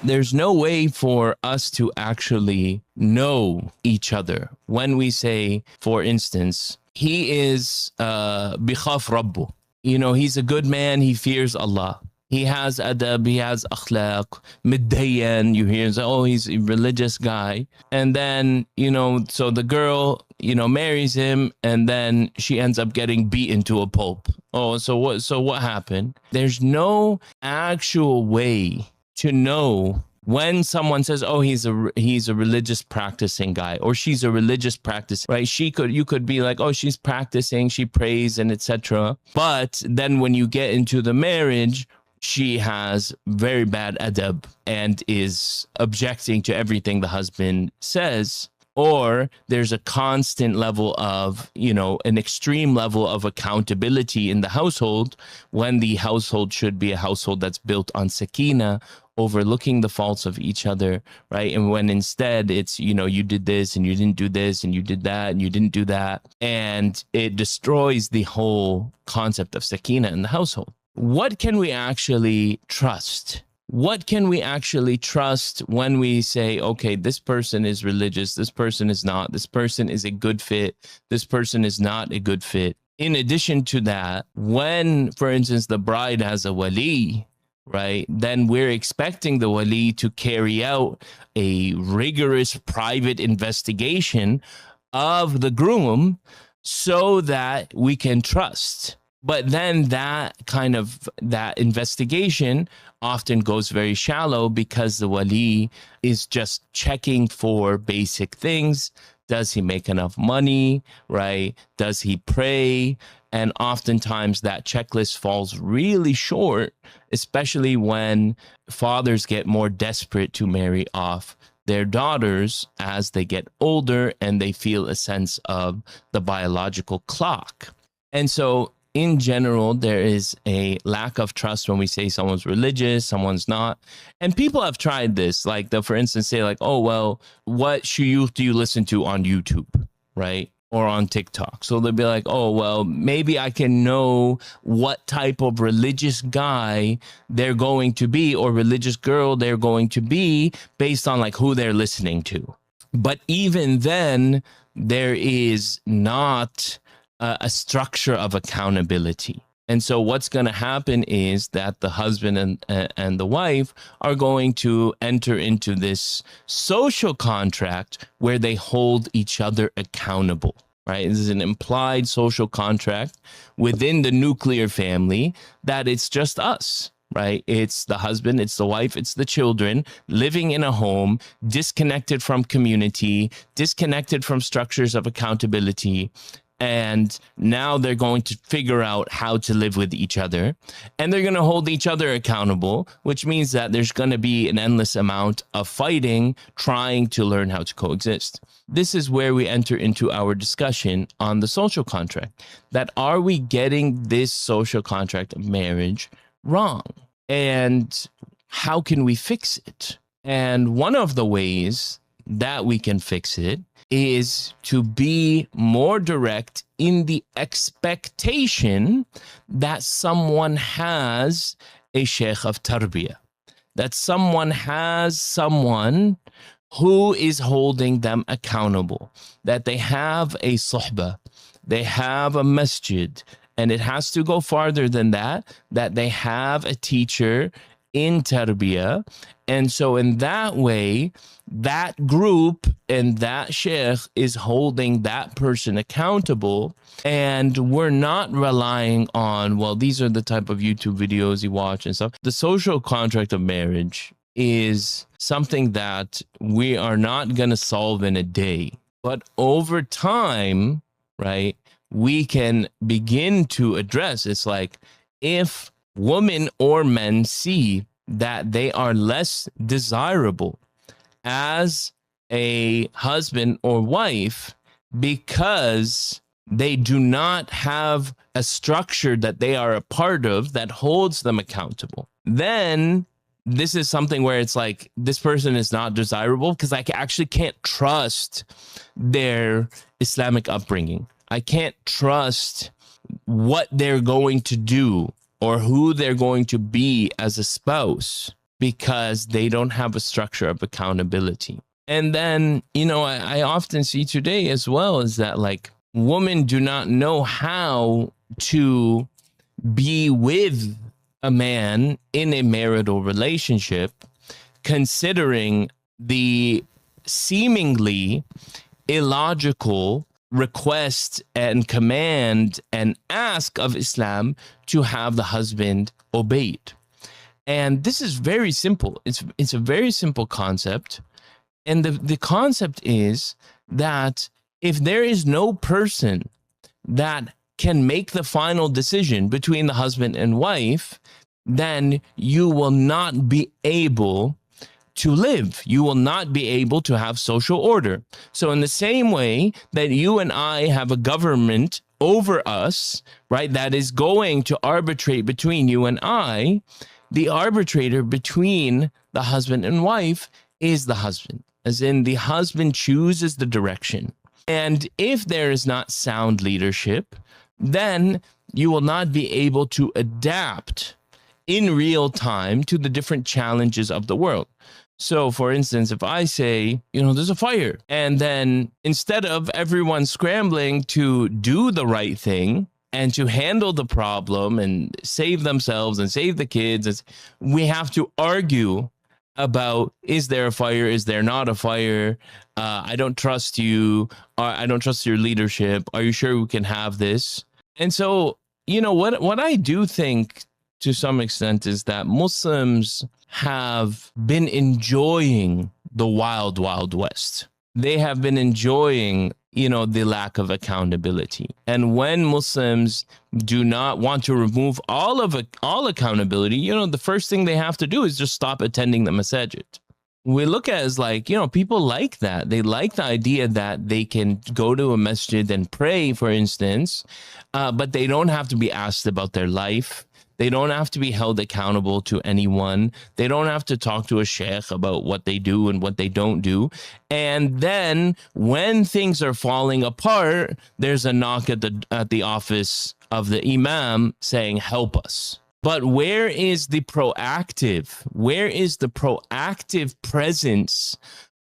there's no way for us to actually know each other when we say, for instance, he is bikhaf rabbu. You know, he's a good man, he fears Allah. He has adab, he has akhlaq, middayan, you hear, oh, he's a religious guy. And then, you know, so the girl, you know, marries him, and then she ends up getting beaten to a pulp. Oh, so what happened? There's no actual way to know when someone says, oh, he's a religious practicing guy, or she's a religious practice, right? You could be like, oh, she's practicing, she prays and etc. But then when you get into the marriage, she has very bad adab and is objecting to everything the husband says. Or there's a constant level of, you know, an extreme level of accountability in the household, when the household should be a household that's built on sakina, overlooking the faults of each other, right? And when instead it's, you know, you did this and you didn't do this and you did that and you didn't do that. And it destroys the whole concept of sakina in the household. What can we actually trust? What can we actually trust when we say, okay, this person is religious, this person is not, this person is a good fit, this person is not a good fit? In addition to that, when, for instance, the bride has a wali, right, then we're expecting the wali to carry out a rigorous private investigation of the groom so that we can trust. But then that investigation often goes very shallow, because the wali is just checking for basic things. Does he make enough money, right? Does he pray? And oftentimes that checklist falls really short, especially when fathers get more desperate to marry off their daughters as they get older and they feel a sense of the biological clock. And so in general, there is a lack of trust when we say someone's religious, someone's not. And people have tried this, like for instance, say like, oh, well, what shuyukh do you listen to on YouTube, right? Or on TikTok. So they'll be like, oh, well, maybe I can know what type of religious guy they're going to be, or religious girl they're going to be, based on like who they're listening to. But even then, there is not a structure of accountability. And so what's going to happen is that the husband and the wife are going to enter into this social contract where they hold each other accountable, right? This is an implied social contract within the nuclear family, that it's just us, right? It's the husband, it's the wife, it's the children living in a home, disconnected from community, disconnected from structures of accountability. And now they're going to figure out how to live with each other, and they're going to hold each other accountable, which means that there's going to be an endless amount of fighting, trying to learn how to coexist. This is where we enter into our discussion on the social contract, that are we getting this social contract of marriage wrong? And how can we fix it? And one of the ways that we can fix it is to be more direct in the expectation that someone has a sheikh of tarbiyah, that someone has someone who is holding them accountable, that they have a suhbah, they have a masjid, and it has to go farther than that, that they have a teacher in tarbiyah. And so in that way, that group and that sheikh is holding that person accountable. And we're not relying on, well, these are the type of YouTube videos you watch and stuff. The social contract of marriage is something that we are not going to solve in a day. But over time, right, we can begin to address. It's like, if women or men see that they are less desirable as a husband or wife because they do not have a structure that they are a part of that holds them accountable, then this is something where it's like, this person is not desirable because I actually can't trust their Islamic upbringing. I can't trust what they're going to do or who they're going to be as a spouse, because they don't have a structure of accountability. And then, I often see today as well is that like women do not know how to be with a man in a marital relationship, considering the seemingly illogical request and command and ask of Islam to have the husband obeyed. And this is very simple. It's a very simple concept. And the concept is that if there is no person that can make the final decision between the husband and wife, then you will not be able to live. You will not be able to have social order. So in the same way that you and I have a government over us, right, that is going to arbitrate between you and I, the arbitrator between the husband and wife is the husband, as in the husband chooses the direction. And if there is not sound leadership, then you will not be able to adapt in real time to the different challenges of the world. So, for instance, if I say, there's a fire, and then instead of everyone scrambling to do the right thing and to handle the problem and save themselves and save the kids, we have to argue about, is there a fire? Is there not a fire? I don't trust you. I don't trust your leadership. Are you sure we can have this? And so, what I do think to some extent is that Muslims have been enjoying the wild, wild west. They have been enjoying, the lack of accountability. And when Muslims do not want to remove all accountability, the first thing they have to do is just stop attending the masajid. We look at it as like, people like that. They like the idea that they can go to a masjid and pray, for instance, but they don't have to be asked about their life. They don't have to be held accountable to anyone. They don't have to talk to a sheikh about what they do and what they don't do. And then when things are falling apart, there's a knock at the office of the imam saying, help us. But where is the proactive presence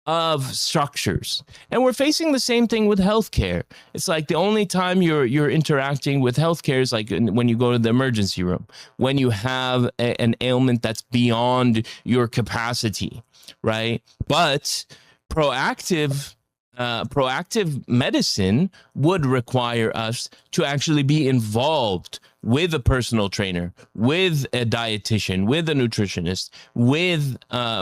of structures? And we're facing the same thing with healthcare. It's like the only time you're interacting with healthcare is like when you go to the emergency room, when you have an ailment that's beyond your capacity, right? But proactive medicine would require us to actually be involved with a personal trainer, with a dietitian, with a nutritionist, with,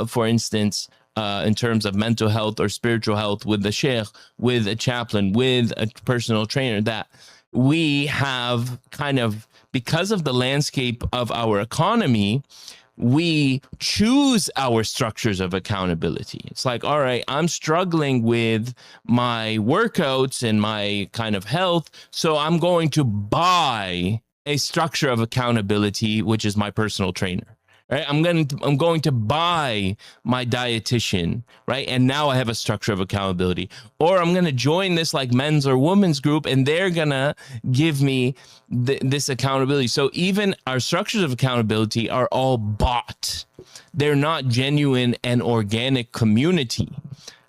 for instance, in terms of mental health or spiritual health, with the sheikh, with a chaplain, with a personal trainer, that we have kind of, because of the landscape of our economy, we choose our structures of accountability. It's like, all right, I'm struggling with my workouts and my kind of health, so I'm going to buy a structure of accountability, which is my personal trainer. Right? I'm going to buy my dietitian, right? And now I have a structure of accountability. Or I'm going to join this like men's or women's group, and they're going to give me this accountability. So even our structures of accountability are all bought. They're not genuine and organic community.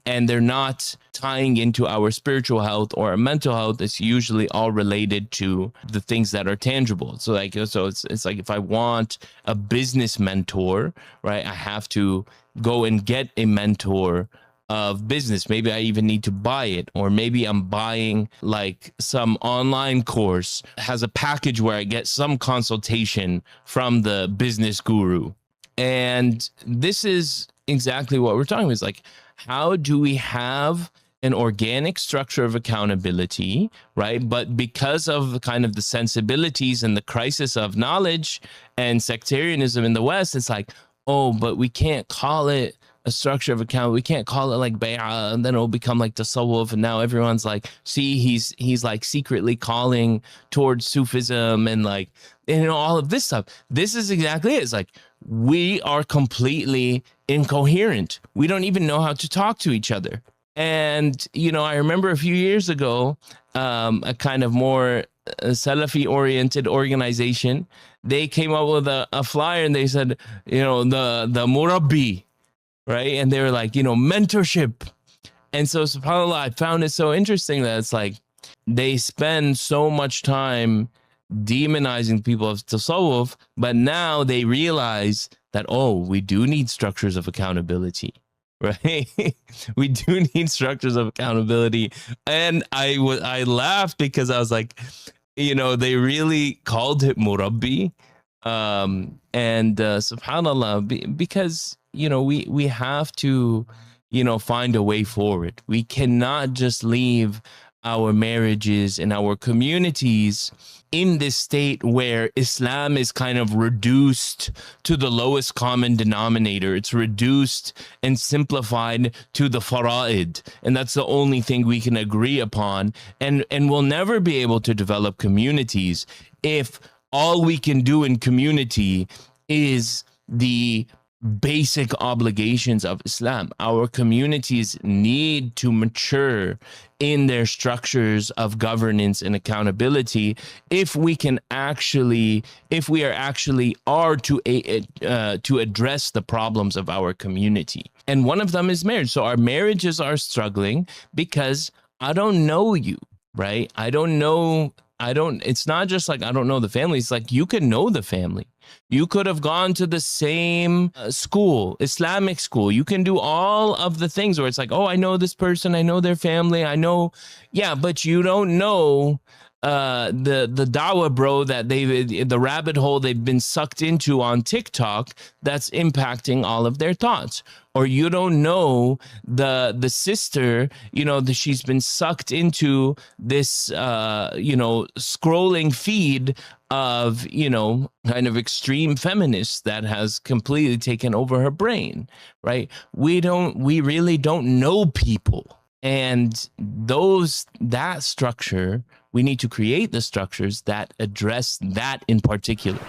And they're not tying into our spiritual health or our mental health. It's usually all related to the things that are tangible. So it's like, if I want a business mentor, right, I have to go and get a mentor of business. Maybe I even need to buy it, or maybe I'm buying like some online course that has a package where I get some consultation from the business guru. And this is exactly what we're talking about. It's like, how do we have an organic structure of accountability, right? But because of the kind of the sensibilities and the crisis of knowledge and sectarianism in the West, it's like, oh, but we can't call it a structure of account. We can't call it like bay'ah, and then it'll become like tasawwuf. And now everyone's like, see, he's like secretly calling towards Sufism and like, all of this stuff. This is exactly it. It's like, we are completely incoherent. We don't even know how to talk to each other. And, I remember a few years ago, a kind of more Salafi oriented organization. They came up with a flyer and they said, the Murabbi, right? And they were like, mentorship. And so, subhanAllah, I found it so interesting that it's like they spend so much time demonizing people of tasawwuf, but now they realize that, oh, we do need structures of accountability, right? We do need structures of accountability. And I laughed because I was like, they really called it Murabbi. And subhanAllah, because, we have to, find a way forward. We cannot just leave our marriages and our communities in this state where Islam is kind of reduced to the lowest common denominator. It's reduced and simplified to the fara'id. And that's the only thing we can agree upon. And we'll never be able to develop communities if all we can do in community is the basic obligations of Islam. Our communities need to mature in their structures of governance and accountability if we are actually to address the problems of our community. And one of them is marriage. So our marriages are struggling because I don't know you, right? It's not just like I don't know the family. It's like you can know the family. You could have gone to the same school, Islamic school. You can do all of the things where it's like, oh, I know this person, I know their family, I know. Yeah, but you don't know the dawah bro that the rabbit hole they've been sucked into on TikTok that's impacting all of their thoughts. Or you don't know the sister, she's been sucked into this scrolling feed of kind of extreme feminists that has completely taken over her brain, right? We really don't know people. And that structure, we need to create the structures that address that in particular.